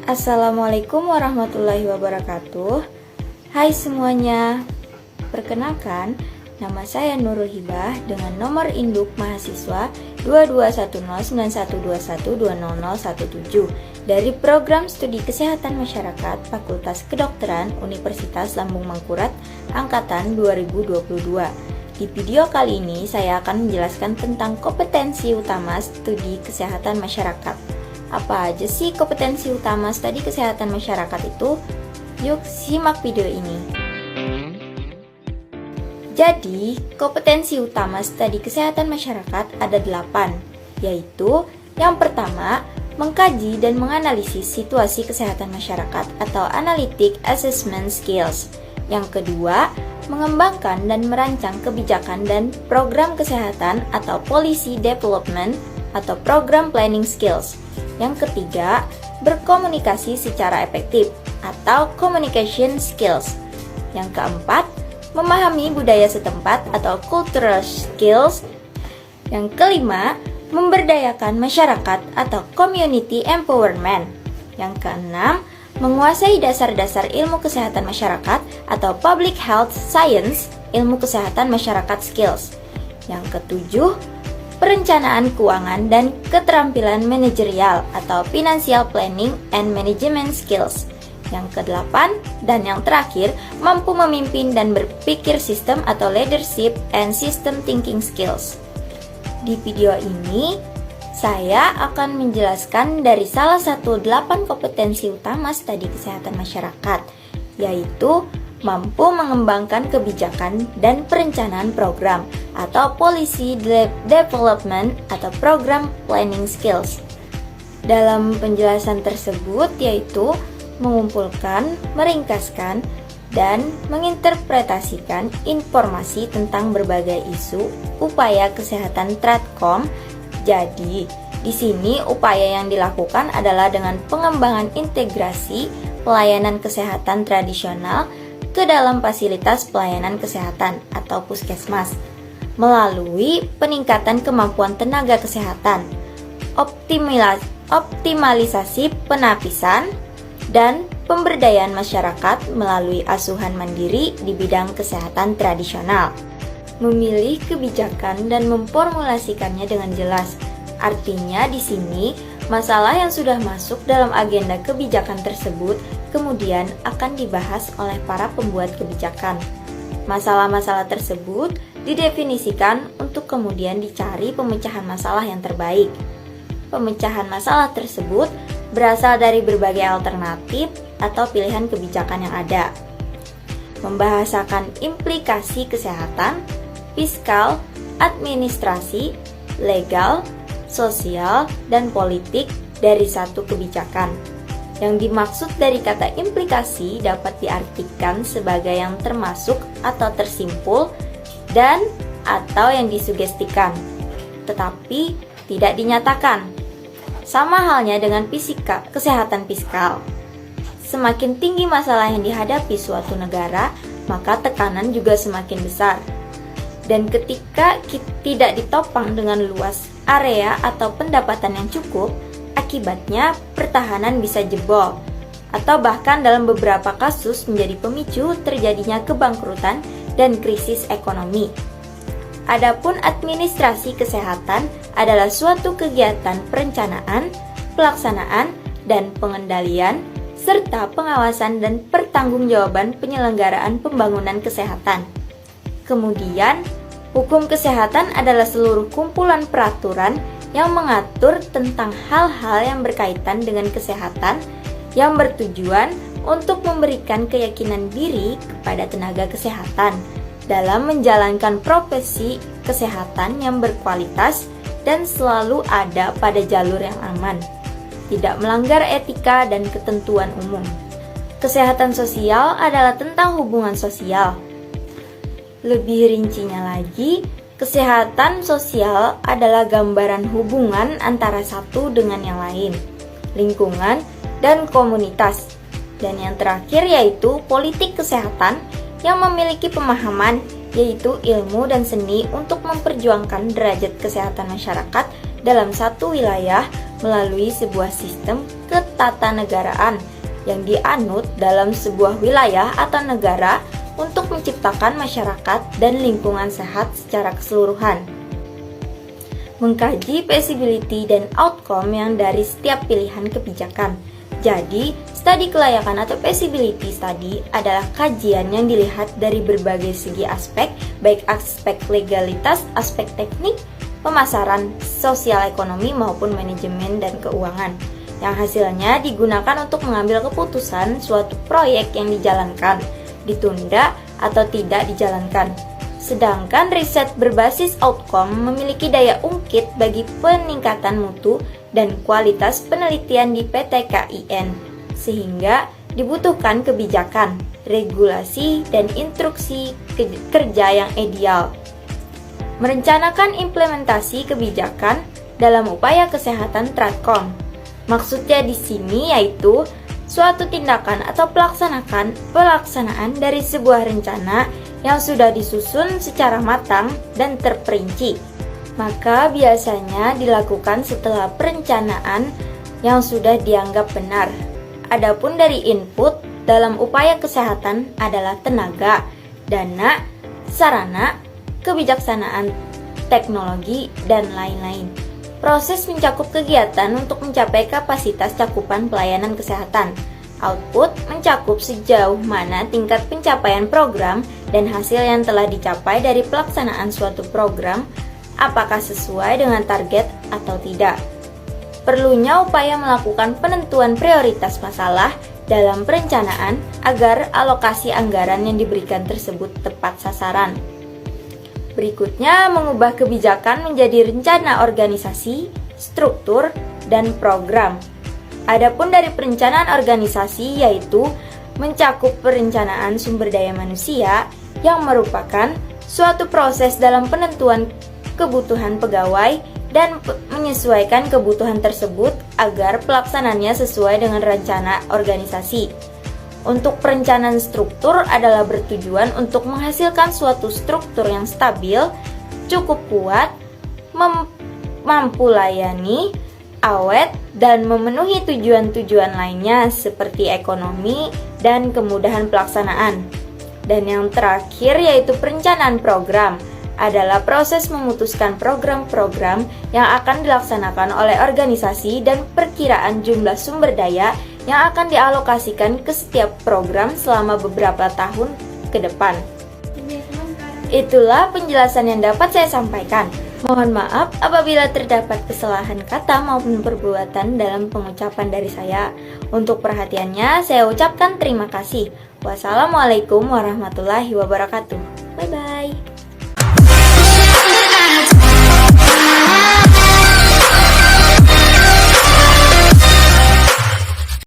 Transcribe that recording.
Assalamualaikum warahmatullahi wabarakatuh. Hai semuanya, perkenalkan, nama saya Nurul Hibah dengan nomor induk mahasiswa 22109121200017 dari Program Studi Kesehatan Masyarakat Fakultas Kedokteran Universitas Lambung Mangkurat Angkatan 2022. Di video kali ini saya akan menjelaskan tentang kompetensi utama studi kesehatan masyarakat. Apa aja sih kompetensi utama studi kesehatan masyarakat itu? Yuk simak video ini. Jadi, kompetensi utama studi kesehatan masyarakat ada 8, yaitu yang pertama, mengkaji dan menganalisis situasi kesehatan masyarakat atau analytic assessment skills. Yang kedua, mengembangkan dan merancang kebijakan dan program kesehatan atau policy development atau program planning skills. Yang ketiga, berkomunikasi secara efektif atau communication skills. Yang keempat, memahami budaya setempat atau cultural skills. Yang kelima, memberdayakan masyarakat atau community empowerment. Yang keenam, menguasai dasar-dasar ilmu kesehatan masyarakat atau public health science, ilmu kesehatan masyarakat skills. Yang ketujuh, perencanaan keuangan dan keterampilan manajerial atau financial planning and management skills. Yang kedelapan dan yang terakhir, mampu memimpin dan berpikir sistem atau leadership and system thinking skills. Di video ini, saya akan menjelaskan dari salah satu 8 kompetensi utama studi kesehatan masyarakat, yaitu mampu mengembangkan kebijakan dan perencanaan program atau policy development atau program planning skills. Dalam penjelasan tersebut yaitu mengumpulkan, meringkaskan, dan menginterpretasikan informasi tentang berbagai isu upaya kesehatan Tradcom. Jadi, di sini upaya yang dilakukan adalah dengan pengembangan integrasi pelayanan kesehatan tradisional ke dalam fasilitas pelayanan kesehatan atau puskesmas melalui peningkatan kemampuan tenaga kesehatan, optimalisasi penapisan, dan pemberdayaan masyarakat melalui asuhan mandiri di bidang kesehatan tradisional. Memilih kebijakan dan memformulasikannya dengan jelas. Artinya di sini masalah yang sudah masuk dalam agenda kebijakan tersebut kemudian akan dibahas oleh para pembuat kebijakan. Masalah-masalah tersebut didefinisikan untuk kemudian dicari pemecahan masalah yang terbaik. Pemecahan masalah tersebut berasal dari berbagai alternatif atau pilihan kebijakan yang ada. Membahasakan implikasi kesehatan, fiskal, administrasi, legal, sosial, dan politik dari satu kebijakan. Yang dimaksud dari kata implikasi dapat diartikan sebagai yang termasuk atau tersimpul dan atau yang disugestikan, tetapi tidak dinyatakan. Sama halnya dengan kesehatan fiskal. Semakin tinggi masalah yang dihadapi suatu negara, maka tekanan juga semakin besar. Dan ketika tidak ditopang dengan luas area atau pendapatan yang cukup, akibatnya pertahanan bisa jebol, atau bahkan dalam beberapa kasus menjadi pemicu terjadinya kebangkrutan dan krisis ekonomi. Adapun administrasi kesehatan adalah suatu kegiatan perencanaan, pelaksanaan, dan pengendalian, serta pengawasan dan pertanggungjawaban penyelenggaraan pembangunan kesehatan. Kemudian, hukum kesehatan adalah seluruh kumpulan peraturan yang mengatur tentang hal-hal yang berkaitan dengan kesehatan yang bertujuan untuk memberikan keyakinan diri kepada tenaga kesehatan dalam menjalankan profesi kesehatan yang berkualitas dan selalu ada pada jalur yang aman, tidak melanggar etika dan ketentuan umum. Kesehatan sosial adalah tentang hubungan sosial. Lebih rincinya lagi, kesehatan sosial adalah gambaran hubungan antara satu dengan yang lain, lingkungan, dan komunitas. Dan yang terakhir yaitu politik kesehatan yang memiliki pemahaman yaitu ilmu dan seni untuk memperjuangkan derajat kesehatan masyarakat dalam satu wilayah melalui sebuah sistem ketatanegaraan yang dianut dalam sebuah wilayah atau negara untuk menciptakan masyarakat dan lingkungan sehat secara keseluruhan. Mengkaji feasibility dan outcome yang dari setiap pilihan kebijakan. Jadi, studi kelayakan atau feasibility study adalah kajian yang dilihat dari berbagai segi aspek, baik aspek legalitas, aspek teknik, pemasaran, sosial ekonomi maupun manajemen dan keuangan, yang hasilnya digunakan untuk mengambil keputusan suatu proyek yang dijalankan, ditunda atau tidak dijalankan. Sedangkan riset berbasis outcome memiliki daya ungkit bagi peningkatan mutu dan kualitas penelitian di PT KIN, sehingga dibutuhkan kebijakan, regulasi, dan instruksi kerja yang ideal. Merencanakan implementasi kebijakan dalam upaya kesehatan Tradcom. Maksudnya di sini yaitu suatu tindakan atau pelaksanaan dari sebuah rencana yang sudah disusun secara matang dan terperinci. Maka biasanya dilakukan setelah perencanaan yang sudah dianggap benar. Adapun dari input dalam upaya kesehatan adalah tenaga, dana, sarana, kebijaksanaan, teknologi, dan lain-lain. Proses mencakup kegiatan untuk mencapai kapasitas cakupan pelayanan kesehatan. Output mencakup sejauh mana tingkat pencapaian program dan hasil yang telah dicapai dari pelaksanaan suatu program, apakah sesuai dengan target atau tidak. Perlunya upaya melakukan penentuan prioritas masalah dalam perencanaan agar alokasi anggaran yang diberikan tersebut tepat sasaran. Berikutnya, mengubah kebijakan menjadi rencana organisasi, struktur, dan program. Adapun dari perencanaan organisasi yaitu mencakup perencanaan sumber daya manusia yang merupakan suatu proses dalam penentuan kebutuhan pegawai dan menyesuaikan kebutuhan tersebut agar pelaksanaannya sesuai dengan rencana organisasi. Untuk perencanaan struktur adalah bertujuan untuk menghasilkan suatu struktur yang stabil, cukup kuat, mampu layani, awet, dan memenuhi tujuan-tujuan lainnya seperti ekonomi dan kemudahan pelaksanaan. Dan yang terakhir yaitu perencanaan program adalah proses memutuskan program-program yang akan dilaksanakan oleh organisasi dan perkiraan jumlah sumber daya yang akan dialokasikan ke setiap program selama beberapa tahun ke depan. Itulah penjelasan yang dapat saya sampaikan. Mohon maaf apabila terdapat kesalahan kata maupun perbuatan dalam pengucapan dari saya. Untuk perhatiannya, saya ucapkan terima kasih. Wassalamualaikum warahmatullahi wabarakatuh. Bye-bye.